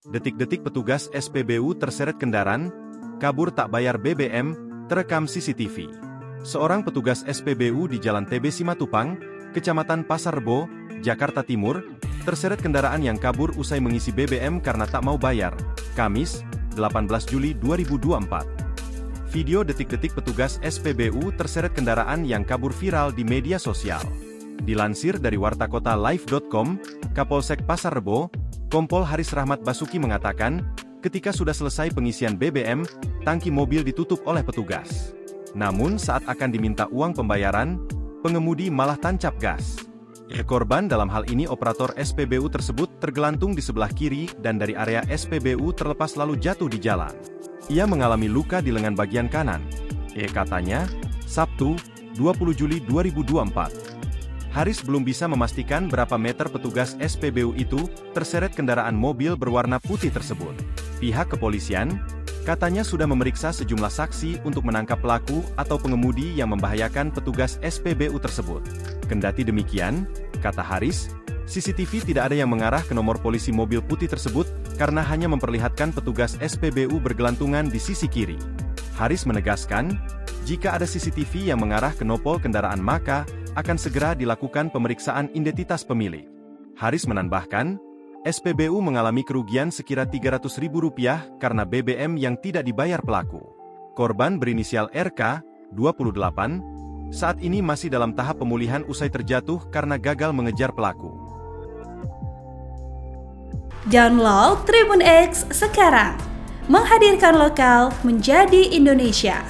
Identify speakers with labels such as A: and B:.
A: Detik-detik petugas SPBU terseret kendaraan, kabur tak bayar BBM, terekam CCTV. Seorang petugas SPBU di Jalan TB Simatupang, Kecamatan Pasar Rebo, Jakarta Timur, terseret kendaraan yang kabur usai mengisi BBM karena tak mau bayar. Kamis, 18 Juli 2024. Video detik-detik petugas SPBU terseret kendaraan yang kabur viral di media sosial. Dilansir dari wartakotalive.com, Kapolsek Pasar Rebo, Kompol Haris Rahmat Basuki mengatakan, ketika sudah selesai pengisian BBM, tangki mobil ditutup oleh petugas. Namun saat akan diminta uang pembayaran, pengemudi malah tancap gas. Korban dalam hal ini operator SPBU tersebut tergelantung di sebelah kiri dan dari area SPBU terlepas lalu jatuh di jalan. Ia mengalami luka di lengan bagian kanan. Katanya, Sabtu, 20 Juli 2024. Haris belum bisa memastikan berapa meter petugas SPBU itu terseret kendaraan mobil berwarna putih tersebut. Pihak kepolisian, katanya sudah memeriksa sejumlah saksi untuk menangkap pelaku atau pengemudi yang membahayakan petugas SPBU tersebut. Kendati demikian, kata Haris, CCTV tidak ada yang mengarah ke nomor polisi mobil putih tersebut karena hanya memperlihatkan petugas SPBU bergelantungan di sisi kiri. Haris menegaskan, jika ada CCTV yang mengarah ke nopol kendaraan maka akan segera dilakukan pemeriksaan identitas pemilik. Haris menambahkan, SPBU mengalami kerugian sekira Rp300.000 karena BBM yang tidak dibayar pelaku. Korban berinisial RK, 28, saat ini masih dalam tahap pemulihan usai terjatuh karena gagal mengejar pelaku.
B: Download Tribun X sekarang, menghadirkan lokal menjadi Indonesia.